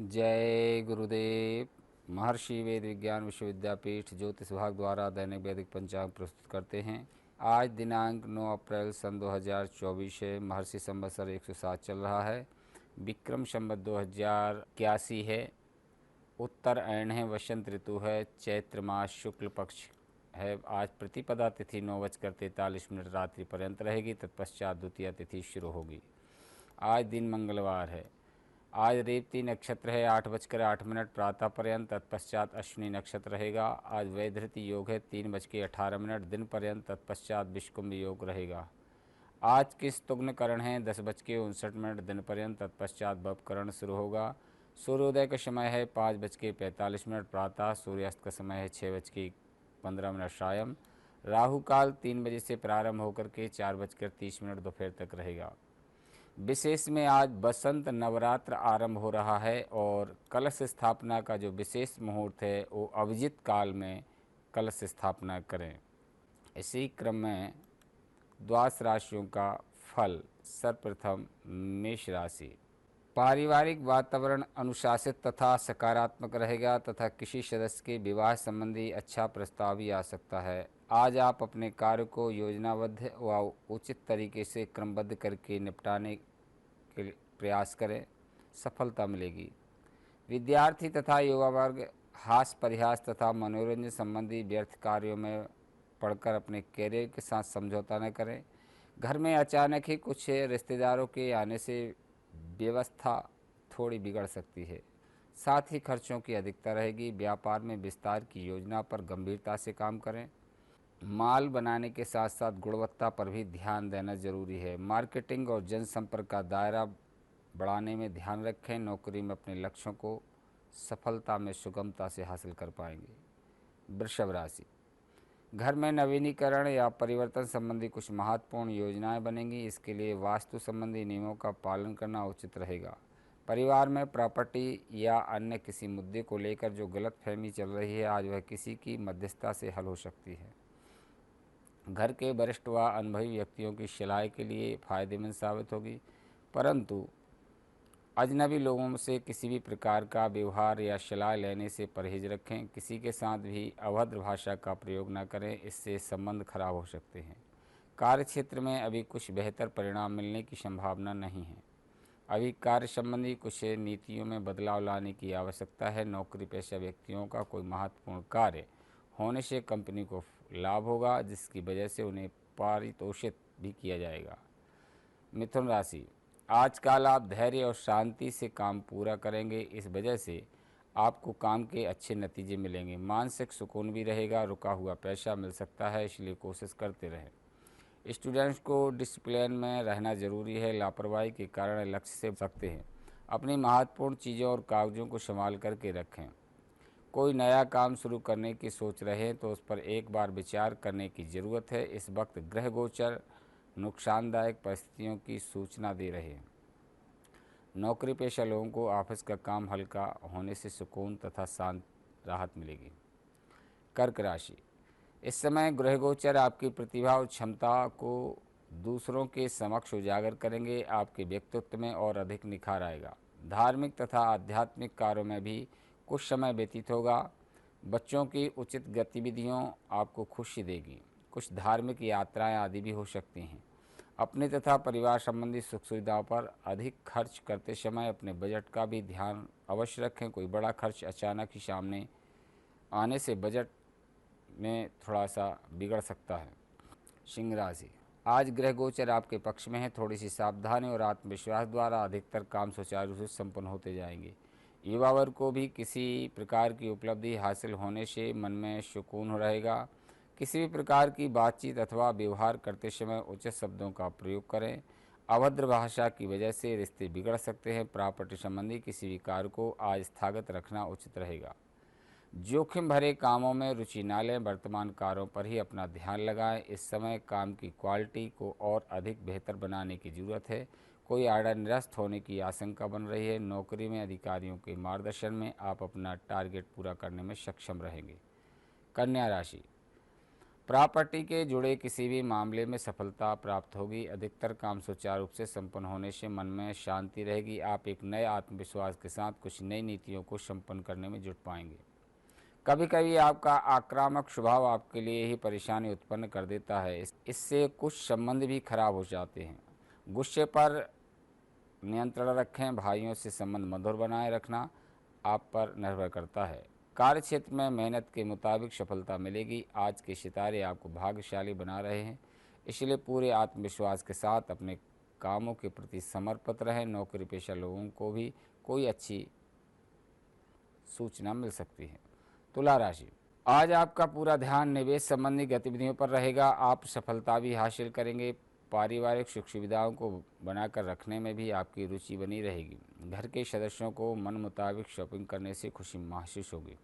जय गुरुदेव। महर्षि वेद विज्ञान विश्वविद्यापीठ ज्योतिष विभाग द्वारा दैनिक वैदिक पंचांग प्रस्तुत करते हैं। आज दिनांक 9 अप्रैल सन 2024 है। महर्षि संवत्सर 107 चल रहा है। विक्रम संवत 2081 है। उत्तर अयण है। वसंत ऋतु है। चैत्र मास शुक्ल पक्ष है। आज प्रतिपदा तिथि 9:43 रात्रि पर्यंत रहेगी। तत्पश्चात द्वितीय तिथि शुरू होगी। आज दिन मंगलवार है। आज रेवती नक्षत्र है 8:08 प्रातः पर्यंत। तत्पश्चात अश्विनी नक्षत्र रहेगा। आज वैधृति योग है 3:18 दिन पर्यंत। तत्पश्चात विषकुंभ योग रहेगा। आज किस तुग्न करण है 10:59 दिन पर्यंत। तत्पश्चात भवकरण शुरू होगा। सूर्योदय का समय है 5:45 प्रातः। सूर्यास्त का समय है 6:15 सायं। राहु काल 3 बजे से प्रारंभ होकर के 4:30 दोपहर तक रहेगा। विशेष में आज बसंत नवरात्र आरंभ हो रहा है और कलश स्थापना का जो विशेष मुहूर्त है वो अभिजित काल में कलश स्थापना करें। इसी क्रम में द्वादश राशियों का फल। सर्वप्रथम मेष राशि। पारिवारिक वातावरण अनुशासित तथा सकारात्मक रहेगा तथा किसी सदस्य के विवाह संबंधी अच्छा प्रस्ताव भी आ सकता है। आज आप अपने कार्य को योजनाबद्ध व उचित तरीके से क्रमबद्ध करके निपटाने के प्रयास करें, सफलता मिलेगी। विद्यार्थी तथा युवा वर्ग हास्य परिहास तथा मनोरंजन संबंधी व्यर्थ कार्यों में पढ़कर अपने कैरियर के साथ समझौता न करें। घर में अचानक ही कुछ रिश्तेदारों के आने से व्यवस्था थोड़ी बिगड़ सकती है। साथ ही खर्चों की अधिकता रहेगी। व्यापार में विस्तार की योजना पर गंभीरता से काम करें। माल बनाने के साथ साथ गुणवत्ता पर भी ध्यान देना जरूरी है। मार्केटिंग और जनसंपर्क का दायरा बढ़ाने में ध्यान रखें। नौकरी में अपने लक्ष्यों को सफलता में सुगमता से हासिल कर पाएंगे। वृषभ राशि। घर में नवीनीकरण या परिवर्तन संबंधी कुछ महत्वपूर्ण योजनाएं बनेंगी। इसके लिए वास्तु संबंधी नियमों का पालन करना उचित रहेगा। परिवार में प्रॉपर्टी या अन्य किसी मुद्दे को लेकर जो गलतफहमी चल रही है आज वह किसी की मध्यस्थता से हल हो सकती है। घर के वरिष्ठ व अनुभवी व्यक्तियों की सलाह के लिए फायदेमंद साबित होगी, परंतु अजनबी लोगों से किसी भी प्रकार का व्यवहार या सलाह लेने से परहेज रखें। किसी के साथ भी अभद्र भाषा का प्रयोग न करें, इससे संबंध खराब हो सकते हैं। कार्य क्षेत्र में अभी कुछ बेहतर परिणाम मिलने की संभावना नहीं है। अभी कार्य संबंधी कुछ नीतियों में बदलाव लाने की आवश्यकता है। नौकरी पेशा व्यक्तियों का कोई महत्वपूर्ण कार्य होने से कंपनी को लाभ होगा, जिसकी वजह से उन्हें पारितोषित भी किया जाएगा। मिथुन राशि। आजकल आप धैर्य और शांति से काम पूरा करेंगे। इस वजह से आपको काम के अच्छे नतीजे मिलेंगे। मानसिक सुकून भी रहेगा। रुका हुआ पैसा मिल सकता है, इसलिए कोशिश करते रहें। स्टूडेंट्स को डिसिप्लिन में रहना जरूरी है। लापरवाही के कारण लक्ष्य से सकते हैं। अपनी महत्वपूर्ण चीज़ों और कागजों को संभाल करके रखें। कोई नया काम शुरू करने की सोच रहे हैं तो उस पर एक बार विचार करने की ज़रूरत है। इस वक्त ग्रह गोचर नुकसानदायक परिस्थितियों की सूचना दे रहे हैं। नौकरी पेशा लोगों को ऑफिस का काम हल्का होने से सुकून तथा शांत राहत मिलेगी। कर्क राशि। इस समय ग्रह गोचर आपकी प्रतिभा और क्षमता को दूसरों के समक्ष उजागर करेंगे। आपके व्यक्तित्व में और अधिक निखार आएगा। धार्मिक तथा आध्यात्मिक कार्यों में भी कुछ समय व्यतीत होगा। बच्चों की उचित गतिविधियों आपको खुशी देगी। कुछ धार्मिक यात्राएं आदि भी हो सकती हैं। अपने तथा परिवार संबंधी सुख सुविधाओं पर अधिक खर्च करते समय अपने बजट का भी ध्यान अवश्य रखें। कोई बड़ा खर्च अचानक ही सामने आने से बजट में थोड़ा सा बिगड़ सकता है। सिंह राशि। आज ग्रह गोचर आपके पक्ष में है। थोड़ी सी सावधानी और आत्मविश्वास द्वारा अधिकतर काम सुचारू रूप से संपन्न होते जाएंगे। युवा वर्ग को भी किसी प्रकार की उपलब्धि हासिल होने से मन में सुकून रहेगा। किसी भी प्रकार की बातचीत अथवा व्यवहार करते समय उचित शब्दों का प्रयोग करें। अभद्र भाषा की वजह से रिश्ते बिगड़ सकते हैं। प्रॉपर्टी संबंधी किसी भी कार्य को आज स्थगित रखना उचित रहेगा। जोखिम भरे कामों में रुचि न लें। वर्तमान कार्यों पर ही अपना ध्यान लगाएं। इस समय काम की क्वालिटी को और अधिक बेहतर बनाने की ज़रूरत है। कोई आर्डर निरस्त होने की आशंका बन रही है। नौकरी में अधिकारियों के मार्गदर्शन में आप अपना टारगेट पूरा करने में सक्षम रहेंगे। कन्या राशि। प्रॉपर्टी के जुड़े किसी भी मामले में सफलता प्राप्त होगी। अधिकतर काम सुचारू रूप से संपन्न होने से मन में शांति रहेगी। आप एक नए आत्मविश्वास के साथ कुछ नई नीतियों को संपन्न करने में जुट पाएंगे। कभी कभी आपका आक्रामक स्वभाव आपके लिए ही परेशानी उत्पन्न कर देता है। इससे कुछ संबंध भी खराब हो जाते हैं। गुस्से पर नियंत्रण रखें। भाइयों से संबंध मधुर बनाए रखना आप पर निर्भर करता है। कार्य क्षेत्र में मेहनत के मुताबिक सफलता मिलेगी। आज के सितारे आपको भाग्यशाली बना रहे हैं, इसलिए पूरे आत्मविश्वास के साथ अपने कामों के प्रति समर्पित रहें। नौकरी पेशा लोगों को भी कोई अच्छी सूचना मिल सकती है। तुला राशि, आज आपका पूरा ध्यान निवेश संबंधी गतिविधियों पर रहेगा। आप सफलता भी हासिल करेंगे। पारिवारिक सुख सुविधाओं को बनाकर रखने में भी आपकी रुचि बनी रहेगी। घर के सदस्यों को मन मुताबिक शॉपिंग करने से खुशी महसूस होगी।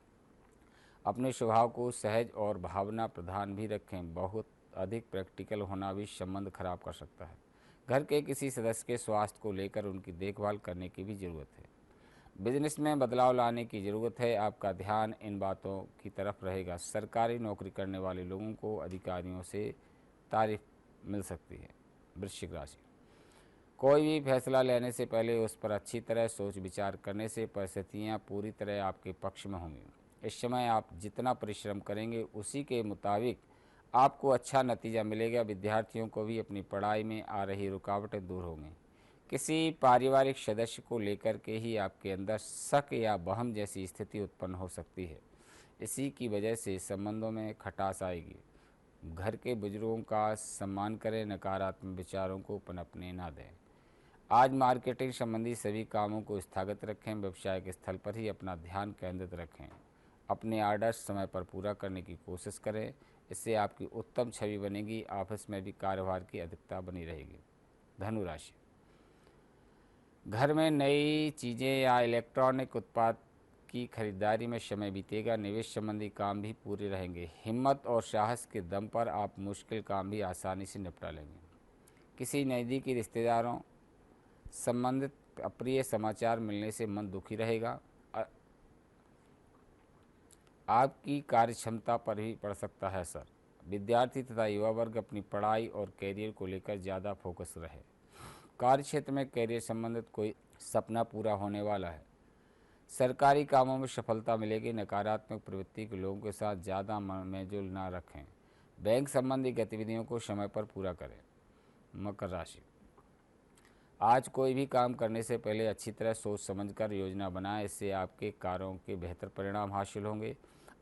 अपने स्वभाव को सहज और भावना प्रधान भी रखें। बहुत अधिक प्रैक्टिकल होना भी संबंध खराब कर सकता है। घर के किसी सदस्य के स्वास्थ्य को लेकर उनकी देखभाल करने की भी ज़रूरत है। बिजनेस में बदलाव लाने की ज़रूरत है। आपका ध्यान इन बातों की तरफ रहेगा। सरकारी नौकरी करने वाले लोगों को अधिकारियों से तारीफ मिल सकती है। वृश्चिक राशि, कोई भी फैसला लेने से पहले उस पर अच्छी तरह सोच विचार करने से परिस्थितियाँ पूरी तरह आपके पक्ष में होंगी। इस समय आप जितना परिश्रम करेंगे उसी के मुताबिक आपको अच्छा नतीजा मिलेगा। विद्यार्थियों को भी अपनी पढ़ाई में आ रही रुकावटें दूर होंगी। किसी पारिवारिक सदस्य को लेकर के ही आपके अंदर शक या वहम जैसी स्थिति उत्पन्न हो सकती है। इसी की वजह से संबंधों में खटास आएगी। घर के बुजुर्गों का सम्मान करें। नकारात्मक विचारों को पनपने ना दें। आज मार्केटिंग संबंधी सभी कामों को स्थगित रखें। व्यवसायिक स्थल पर ही अपना ध्यान केंद्रित रखें। अपने आर्डर्स समय पर पूरा करने की कोशिश करें। इससे आपकी उत्तम छवि बनेगी। ऑफिस में भी कार्यभार की अधिकता बनी रहेगी। धनु राशि, घर में नई चीज़ें या इलेक्ट्रॉनिक उत्पाद की खरीदारी में समय बीतेगा। निवेश संबंधी काम भी पूरे रहेंगे। हिम्मत और साहस के दम पर आप मुश्किल काम भी आसानी से निपटा लेंगे। किसी नज़दीकी रिश्तेदारों संबंधित अप्रिय समाचार मिलने से मन दुखी रहेगा। आपकी कार्यक्षमता पर भी पड़ सकता है असर। विद्यार्थी तथा युवा वर्ग अपनी पढ़ाई और कैरियर को लेकर ज़्यादा फोकस रहे। कार्य क्षेत्र में कैरियर संबंधित कोई सपना पूरा होने वाला है। सरकारी कामों में सफलता मिलेगी। नकारात्मक प्रवृत्ति के लोगों के साथ ज़्यादा मेलजोल ना रखें। बैंक संबंधी गतिविधियों को समय पर पूरा करें। मकर राशि, आज कोई भी काम करने से पहले अच्छी तरह सोच समझकर योजना बनाएं। इससे आपके कार्यों के बेहतर परिणाम हासिल होंगे।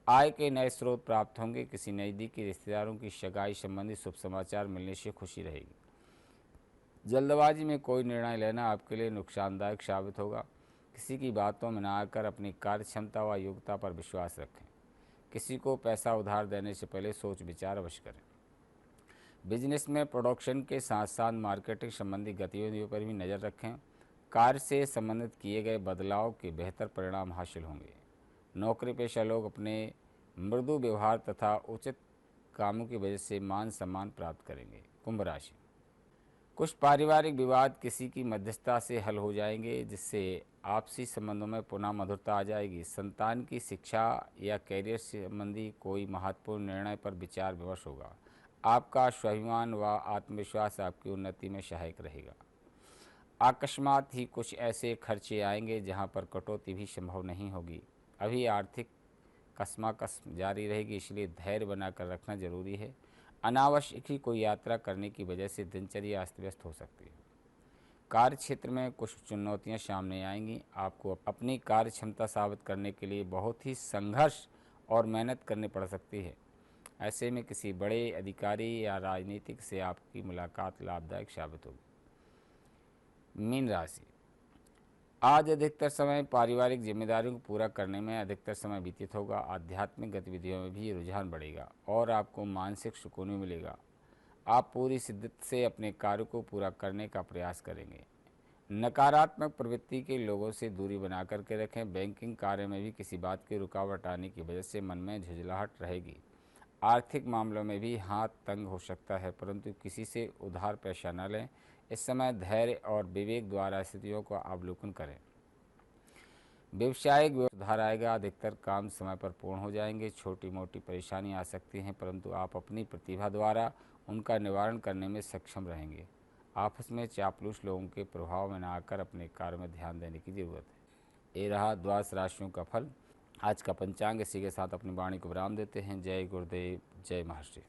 आय के नए स्रोत प्राप्त होंगे। किसी नज़दीकी रिश्तेदारों की सगाई संबंधी शुभ समाचार मिलने से खुशी रहेगी। जल्दबाजी में कोई निर्णय लेना आपके लिए नुकसानदायक साबित होगा। किसी की बातों में न आकर अपनी कार्य क्षमता व योग्यता पर विश्वास रखें। किसी को पैसा उधार देने से पहले सोच विचार अवश्य करें। बिजनेस में प्रोडक्शन के साथ साथ मार्केटिंग संबंधी गतिविधियों पर भी नज़र रखें। कार्य से संबंधित किए गए बदलाव के बेहतर परिणाम हासिल होंगे। नौकरी पेशा लोग अपने मृदु व्यवहार तथा उचित कामों की वजह से मान सम्मान प्राप्त करेंगे। कुंभ राशि, कुछ पारिवारिक विवाद किसी की मध्यस्थता से हल हो जाएंगे, जिससे आपसी संबंधों में पुनः मधुरता आ जाएगी। संतान की शिक्षा या कैरियर संबंधी कोई महत्वपूर्ण निर्णय पर विचार विमर्श होगा। आपका स्वाभिमान व आत्मविश्वास आपकी उन्नति में सहायक रहेगा। अकस्मात ही कुछ ऐसे खर्चे आएंगे जहां पर कटौती भी संभव नहीं होगी। अभी आर्थिक कश्मकश जारी रहेगी, इसलिए धैर्य बनाकर रखना जरूरी है। अनावश्यक ही कोई यात्रा करने की वजह से दिनचर्या अस्त व्यस्त हो सकती है। कार्य क्षेत्र में कुछ चुनौतियां सामने आएंगी। आपको अपनी कार्य क्षमता साबित करने के लिए बहुत ही संघर्ष और मेहनत करनी पड़ सकती है। ऐसे में किसी बड़े अधिकारी या राजनीतिक से आपकी मुलाकात लाभदायक साबित होगी। मीन राशि, आज अधिकतर समय पारिवारिक जिम्मेदारियों को पूरा करने में अधिकतर समय व्यतीत होगा। आध्यात्मिक गतिविधियों में भी रुझान बढ़ेगा और आपको मानसिक सुकून भी मिलेगा। आप पूरी शिद्दत से अपने कार्य को पूरा करने का प्रयास करेंगे। नकारात्मक प्रवृत्ति के लोगों से दूरी बना करके रखें। बैंकिंग कार्य में भी किसी बात की रुकावट आने की वजह से मन में झुंझलाहट रहेगी। आर्थिक मामलों में भी हाथ तंग हो सकता है, परंतु किसी से उधार पैसा न लें। इस समय धैर्य और विवेक द्वारा स्थितियों का अवलोकन करें। व्यवसायिक सुधार आएगा, अधिकतर काम समय पर पूर्ण हो जाएंगे। छोटी मोटी परेशानी आ सकती हैं, परंतु आप अपनी प्रतिभा द्वारा उनका निवारण करने में सक्षम रहेंगे। आपस में चापलूस लोगों के प्रभाव में न आकर अपने कार्य में ध्यान देने की जरूरत है। ये रहा द्वादश राशियों का फल। आज का पंचांग। इसी के साथ अपनी वाणी को विराम देते हैं। जय गुरुदेव, जय महर्षि।